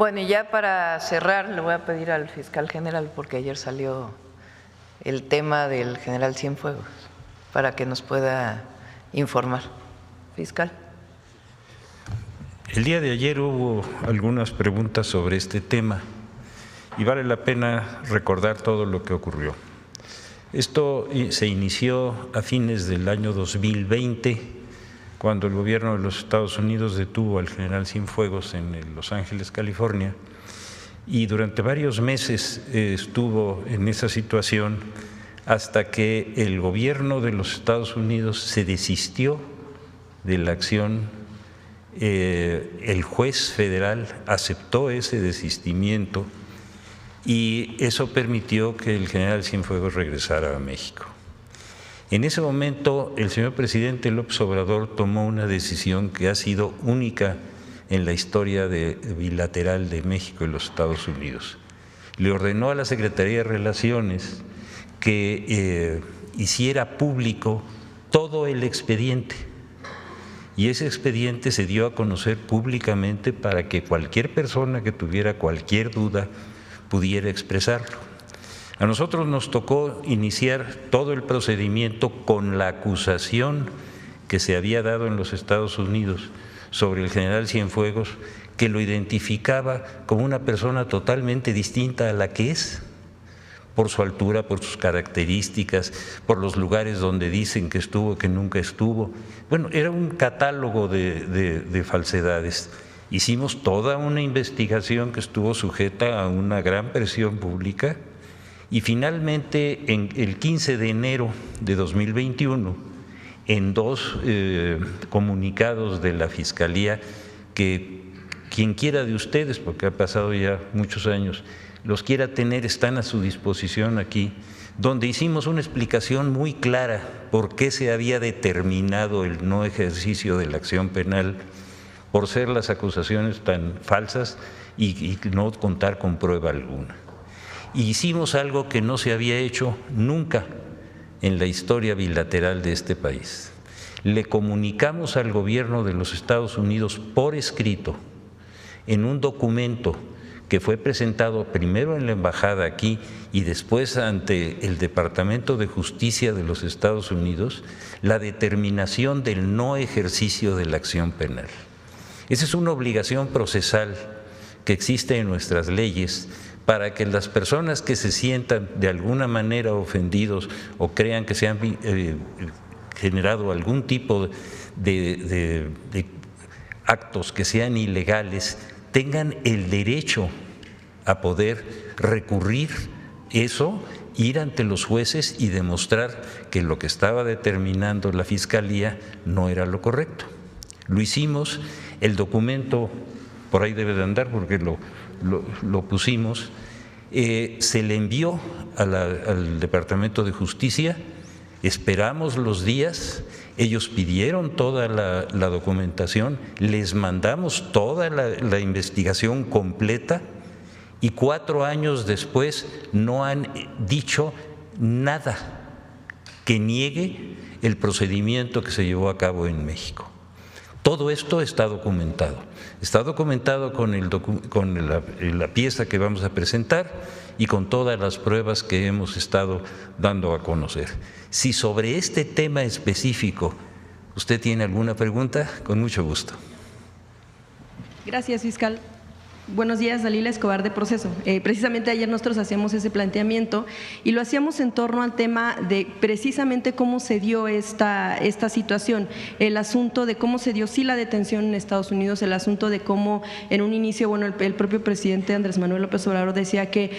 Bueno, y ya para cerrar, le voy a pedir al fiscal general, porque ayer salió el tema del general Cienfuegos, para que nos pueda informar. Fiscal. El día de ayer hubo algunas preguntas sobre este tema y vale la pena recordar todo lo que ocurrió. Esto se inició a fines del año 2020, cuando el gobierno de los Estados Unidos detuvo al general Cienfuegos en Los Ángeles, California, y durante varios meses estuvo en esa situación hasta que el gobierno de los Estados Unidos se desistió de la acción. El juez federal aceptó ese desistimiento y eso permitió que el general Cienfuegos regresara a México. En ese momento, el señor presidente López Obrador tomó una decisión que ha sido única en la historia bilateral de México y los Estados Unidos. Le ordenó a la Secretaría de Relaciones que hiciera público todo el expediente, y ese expediente se dio a conocer públicamente para que cualquier persona que tuviera cualquier duda pudiera expresarlo. A nosotros nos tocó iniciar todo el procedimiento con la acusación que se había dado en los Estados Unidos sobre el general Cienfuegos, que lo identificaba como una persona totalmente distinta a la que es, por su altura, por sus características, por los lugares donde dicen que estuvo, que nunca estuvo. Bueno, era un catálogo de falsedades. Hicimos toda una investigación que estuvo sujeta a una gran presión pública y finalmente el 15 de enero de 2021, en dos comunicados de la Fiscalía, que quien quiera de ustedes, porque ha pasado ya muchos años, los quiera tener, están a su disposición aquí, donde hicimos una explicación muy clara por qué se había determinado el no ejercicio de la acción penal por ser las acusaciones tan falsas y no contar con prueba alguna. Y hicimos algo que no se había hecho nunca en la historia bilateral de este país. Le comunicamos al gobierno de los Estados Unidos por escrito, en un documento que fue presentado primero en la embajada aquí y después ante el Departamento de Justicia de los Estados Unidos, la determinación del no ejercicio de la acción penal. Esa es una obligación procesal que existe en nuestras leyes para que las personas que se sientan de alguna manera ofendidos o crean que se han generado algún tipo de actos que sean ilegales, tengan el derecho a poder recurrir eso, ir ante los jueces y demostrar que lo que estaba determinando la Fiscalía no era lo correcto. Lo hicimos, el documento por ahí debe de andar porque lo pusimos, se le envió al Departamento de Justicia, esperamos los días. Ellos pidieron toda la documentación, les mandamos toda la investigación completa y 4 años después no han dicho nada que niegue el procedimiento que se llevó a cabo en México. Todo esto está documentado con la pieza que vamos a presentar y con todas las pruebas que hemos estado dando a conocer. Si sobre este tema específico usted tiene alguna pregunta, con mucho gusto. Gracias, fiscal. Buenos días, Dalila Escobar de Proceso. Precisamente ayer nosotros hacíamos ese planteamiento y lo hacíamos en torno al tema de precisamente cómo se dio esta situación, el asunto de cómo se dio sí la detención en Estados Unidos, el asunto de cómo en un inicio, bueno, el propio presidente Andrés Manuel López Obrador decía que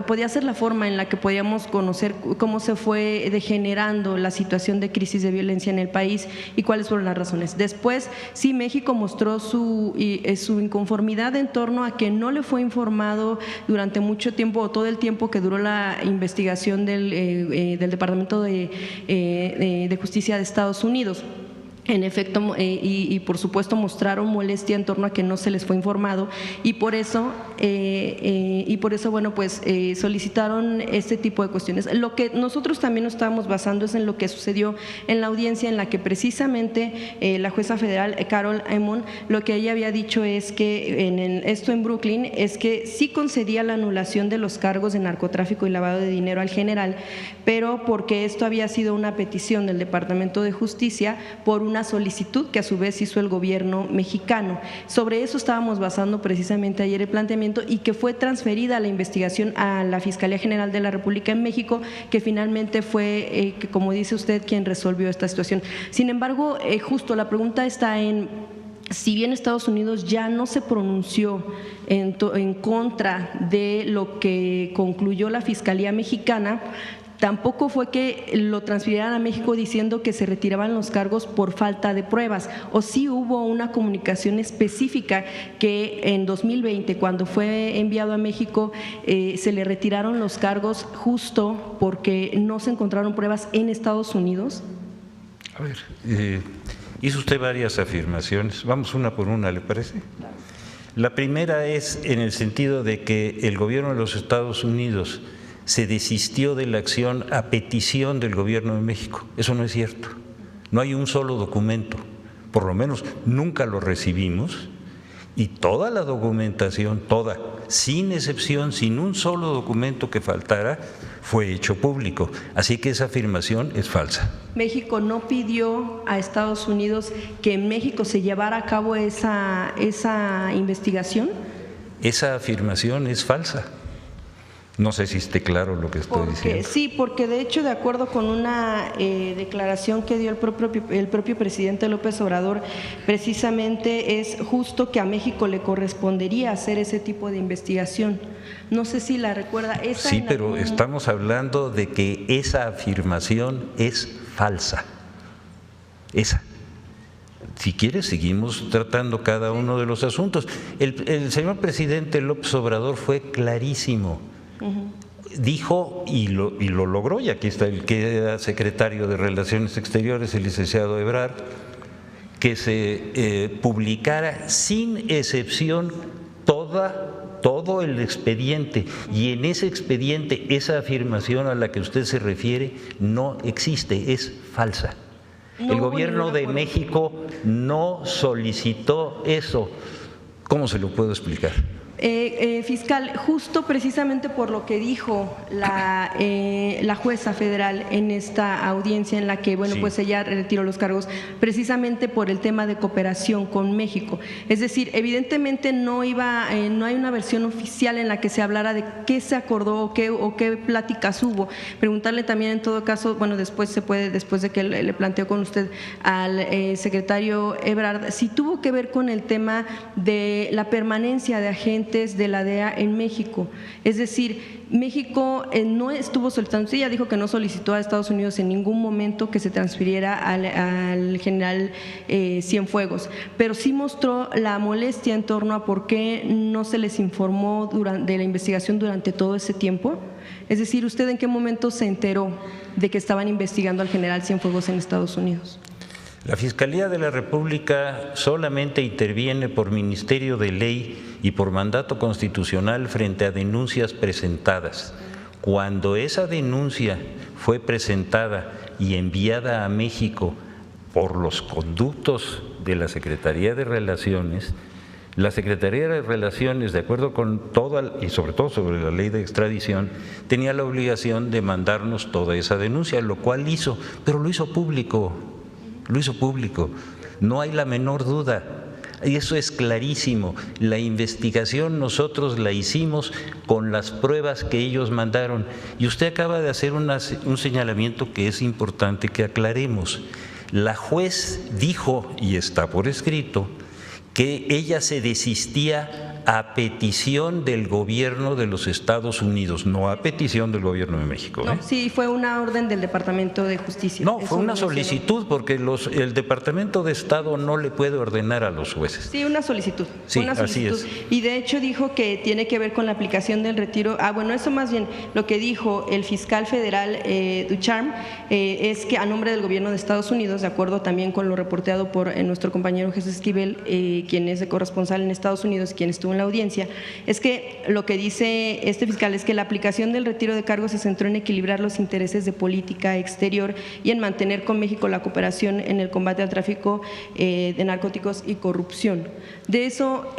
podía ser la forma en la que podíamos conocer cómo se fue degenerando la situación de crisis de violencia en el país y cuáles fueron las razones. Después, sí, México mostró su inconformidad en torno a que no le fue informado durante mucho tiempo o todo el tiempo que duró la investigación del Departamento de Justicia de Estados Unidos. En efecto, y por supuesto mostraron molestia en torno a que no se les fue informado y por eso bueno, pues solicitaron este tipo de cuestiones. Lo que nosotros también nos estábamos basando es en lo que sucedió en la audiencia, en la que precisamente la jueza federal Carol Emon, lo que ella había dicho es que esto en Brooklyn es que sí concedía la anulación de los cargos de narcotráfico y lavado de dinero al general, pero porque esto había sido una petición del Departamento de Justicia por una solicitud que a su vez hizo el gobierno mexicano. Sobre eso estábamos basando precisamente ayer el planteamiento y que fue transferida la investigación a la Fiscalía General de la República en México, que finalmente fue, que como dice usted, quien resolvió esta situación. Sin embargo, justo la pregunta está en… Si bien Estados Unidos ya no se pronunció en contra de lo que concluyó la Fiscalía Mexicana, tampoco fue que lo transfirieran a México diciendo que se retiraban los cargos por falta de pruebas, o sí hubo una comunicación específica que en 2020, cuando fue enviado a México, se le retiraron los cargos justo porque no se encontraron pruebas en Estados Unidos. A ver, hizo usted varias afirmaciones, vamos una por una, ¿le parece? La primera es en el sentido de que el gobierno de los Estados Unidos se desistió de la acción a petición del gobierno de México. Eso no es cierto. No hay un solo documento, por lo menos nunca lo recibimos, y toda la documentación, toda, sin excepción, sin un solo documento que faltara, fue hecho público. Así que esa afirmación es falsa. México no pidió a Estados Unidos que en México se llevara a cabo esa investigación. Esa afirmación es falsa. No sé si esté claro lo que estoy diciendo. Sí, porque de hecho, de acuerdo con una declaración que dio el propio presidente López Obrador, precisamente es justo que a México le correspondería hacer ese tipo de investigación. No sé si la recuerda. Sí, pero estamos hablando de que esa afirmación es falsa. Esa. Si quieres, seguimos tratando cada uno de los asuntos. El señor presidente López Obrador fue clarísimo. Dijo y lo logró, y aquí está el que era secretario de Relaciones Exteriores, el licenciado Ebrard, que se publicara sin excepción todo el expediente, y en ese expediente esa afirmación a la que usted se refiere no existe, es falsa. El gobierno de México no solicitó eso. ¿Cómo se lo puedo explicar? Fiscal, justo precisamente por lo que dijo la jueza federal en esta audiencia en la que, bueno, sí, pues ella retiró los cargos, precisamente por el tema de cooperación con México. Es decir, evidentemente no hay una versión oficial en la que se hablara de qué se acordó o qué pláticas hubo. Preguntarle también en todo caso, bueno, después de que le planteó con usted al secretario Ebrard, si tuvo que ver con el tema de la permanencia de agentes de la DEA en México. Es decir, México no estuvo solicitando, sí, ella dijo que no solicitó a Estados Unidos en ningún momento que se transfiriera al general Cienfuegos, pero sí mostró la molestia en torno a por qué no se les informó de la investigación durante todo ese tiempo. Es decir, ¿usted en qué momento se enteró de que estaban investigando al general Cienfuegos en Estados Unidos? La Fiscalía de la República solamente interviene por ministerio de ley y por mandato constitucional frente a denuncias presentadas. Cuando esa denuncia fue presentada y enviada a México por los conductos de la Secretaría de Relaciones, la Secretaría de Relaciones, de acuerdo con toda, y sobre todo sobre la ley de extradición, tenía la obligación de mandarnos toda esa denuncia, lo cual hizo, pero lo hizo público. Lo hizo público, no hay la menor duda, y eso es clarísimo. La investigación nosotros la hicimos con las pruebas que ellos mandaron, y usted acaba de hacer un señalamiento que es importante que aclaremos. La juez dijo, y está por escrito, que ella se desistía a petición del gobierno de los Estados Unidos, no a petición del gobierno de México. No, sí, fue una orden del Departamento de Justicia. No, Eso fue una lo mencionó. solicitud, porque el Departamento de Estado no le puede ordenar a los jueces. Sí, una solicitud. Sí, una solicitud. así es. Y de hecho dijo que tiene que ver con la aplicación del retiro. Bueno, eso más bien lo que dijo el fiscal federal Ducharme es que a nombre del gobierno de Estados Unidos, de acuerdo también con lo reporteado por nuestro compañero Jesús Esquivel, quien es de corresponsal en Estados Unidos y quien estuvo en la audiencia, es que lo que dice este fiscal es que la aplicación del retiro de cargos se centró en equilibrar los intereses de política exterior y en mantener con México la cooperación en el combate al tráfico de narcóticos y corrupción. De eso,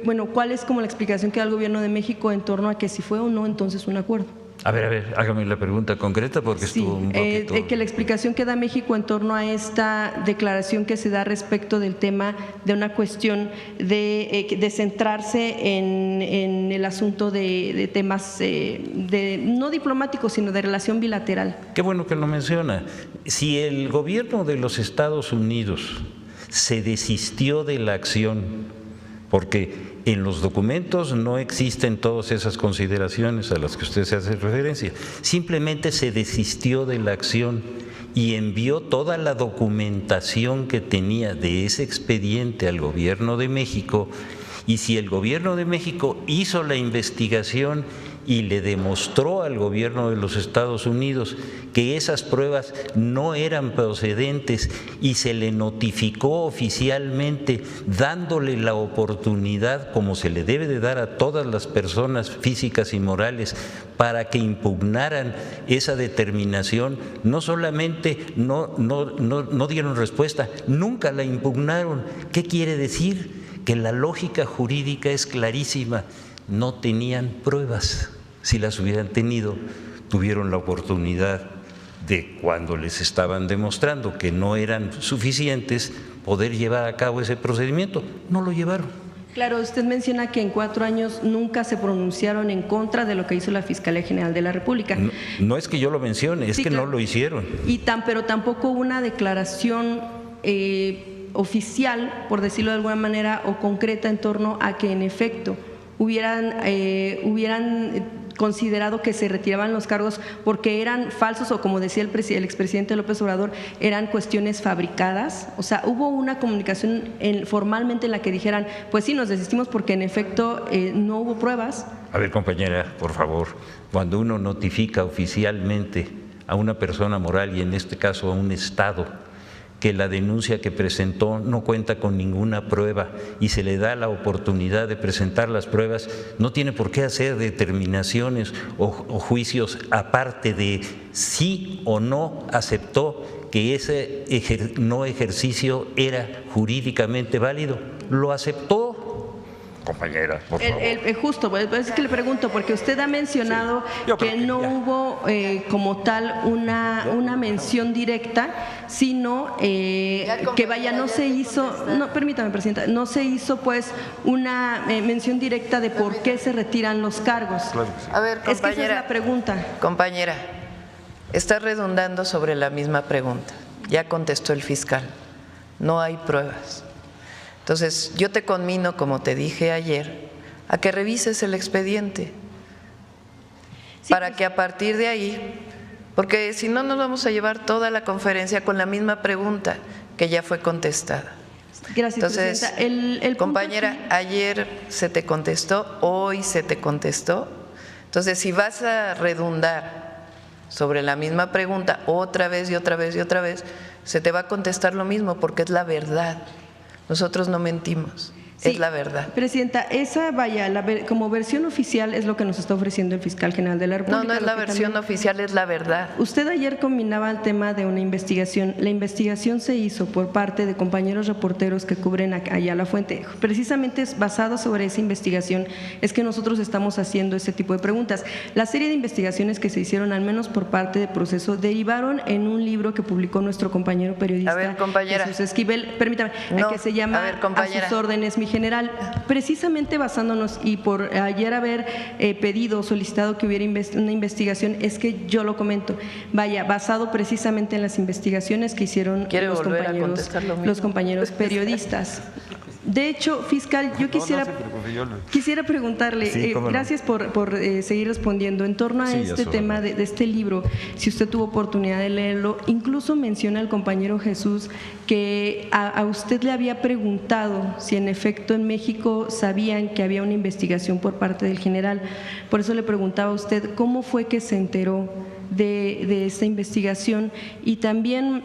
bueno, ¿cuál es como la explicación que da el gobierno de México en torno a que si fue o no entonces un acuerdo? A ver, hágame la pregunta concreta porque Sí, estuvo un poquito… que la explicación que da México en torno a esta declaración que se da respecto del tema de una cuestión de centrarse en el asunto de temas no diplomáticos, sino de relación bilateral. Qué bueno que lo menciona. Si el gobierno de los Estados Unidos se desistió de la acción, porque en los documentos no existen todas esas consideraciones a las que usted se hace referencia, simplemente se desistió de la acción y envió toda la documentación que tenía de ese expediente al gobierno de México, y si el gobierno de México hizo la investigación y le demostró al gobierno de los Estados Unidos que esas pruebas no eran procedentes y se le notificó oficialmente dándole la oportunidad, como se le debe de dar a todas las personas físicas y morales, para que impugnaran esa determinación, no solamente no dieron respuesta, nunca la impugnaron. ¿Qué quiere decir? Que la lógica jurídica es clarísima. No tenían pruebas. Si las hubieran tenido, tuvieron la oportunidad de, cuando les estaban demostrando que no eran suficientes, poder llevar a cabo ese procedimiento. No lo llevaron. Claro, usted menciona que en 4 años nunca se pronunciaron en contra de lo que hizo la Fiscalía General de la República. No es que yo lo mencione, es Sí, que claro. no lo hicieron. Pero tampoco una declaración oficial, por decirlo de alguna manera, o concreta en torno a que en efecto hubieran considerado que se retiraban los cargos porque eran falsos, o como decía el expresidente López Obrador, eran cuestiones fabricadas. O sea, hubo una comunicación formalmente en la que dijeran, pues sí, nos desistimos porque en efecto no hubo pruebas. A ver, compañera, por favor, cuando uno notifica oficialmente a una persona moral, y en este caso a un Estado, que la denuncia que presentó no cuenta con ninguna prueba y se le da la oportunidad de presentar las pruebas, no tiene por qué hacer determinaciones o juicios aparte de sí o no aceptó que ese no ejercicio era jurídicamente válido. Lo aceptó. Compañera, por favor. Justo, es que le pregunto, porque usted ha mencionado que no hubo como tal una mención directa, sino que vaya, no se hizo, no, permítame, Presidenta, no se hizo pues una mención directa de por qué se retiran los cargos. A ver, compañera. Es que esa es la pregunta. Compañera, está redundando sobre la misma pregunta. Ya contestó el fiscal, no hay pruebas. Entonces, yo te conmino, como te dije ayer, a que revises el expediente para que a partir de ahí, porque si no nos vamos a llevar toda la conferencia con la misma pregunta que ya fue contestada. Gracias, Entonces, Presidenta. El compañera, ayer se te contestó, hoy se te contestó. Entonces, si vas a redundar sobre la misma pregunta otra vez y otra vez y otra vez, se te va a contestar lo mismo porque es la verdad. Nosotros no mentimos, Sí, es la verdad. Presidenta, esa como versión oficial es lo que nos está ofreciendo el fiscal general de la República. No, no es la versión oficial, es la verdad. Usted ayer combinaba el tema de una investigación. La investigación se hizo por parte de compañeros reporteros que cubren allá la fuente. Precisamente es basado sobre esa investigación es que nosotros estamos haciendo ese tipo de preguntas. La serie de investigaciones que se hicieron, al menos por parte de Proceso, derivaron en un libro que publicó nuestro compañero periodista A ver, compañera. Jesús Esquivel, permítame, No, que se llama a ver, compañera. A sus órdenes, mi general, precisamente basándonos y por ayer haber pedido, solicitado que hubiera una investigación, es que yo lo comento, vaya, basado precisamente en las investigaciones que hicieron ¿Quiere volver a contestar lo mismo? los compañeros periodistas. De hecho, fiscal, yo quisiera preguntarle, Sí, cómo no. gracias por seguir respondiendo, en torno a Sí, este tema de este libro, si usted tuvo oportunidad de leerlo, incluso menciona el compañero Jesús que a usted le había preguntado si en efecto en México sabían que había una investigación por parte del general. Por eso le preguntaba a usted cómo fue que se enteró de esta investigación y también…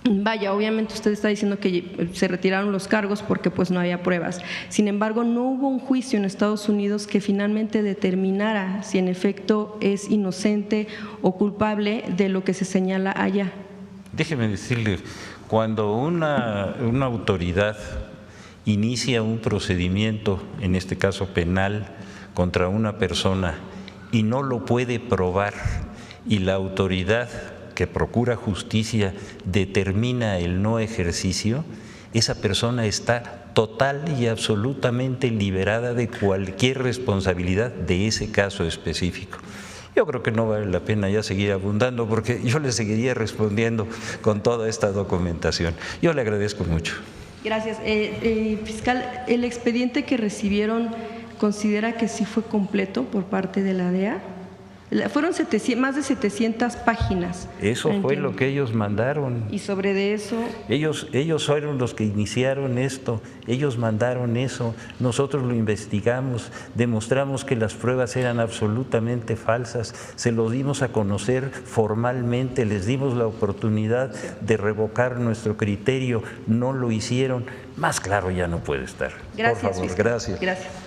Vaya, obviamente usted está diciendo que se retiraron los cargos porque pues no había pruebas. Sin embargo, no hubo un juicio en Estados Unidos que finalmente determinara si en efecto es inocente o culpable de lo que se señala allá. Déjeme decirle, cuando una autoridad inicia un procedimiento, en este caso penal, contra una persona y no lo puede probar y la autoridad que procura justicia determina el no ejercicio, esa persona está total y absolutamente liberada de cualquier responsabilidad de ese caso específico. Yo creo que no vale la pena ya seguir abundando porque yo le seguiría respondiendo con toda esta documentación. Yo le agradezco mucho. Gracias. Fiscal, ¿el expediente que recibieron considera que sí fue completo por parte de la DEA? Fueron más de 700 páginas. Eso fue lo que ellos mandaron. Y sobre de eso… Ellos fueron los que iniciaron esto, ellos mandaron eso, nosotros lo investigamos, demostramos que las pruebas eran absolutamente falsas, se lo dimos a conocer formalmente, les dimos la oportunidad de revocar nuestro criterio, no lo hicieron. Más claro ya no puede estar. Gracias, por favor, fiscal. gracias. Gracias.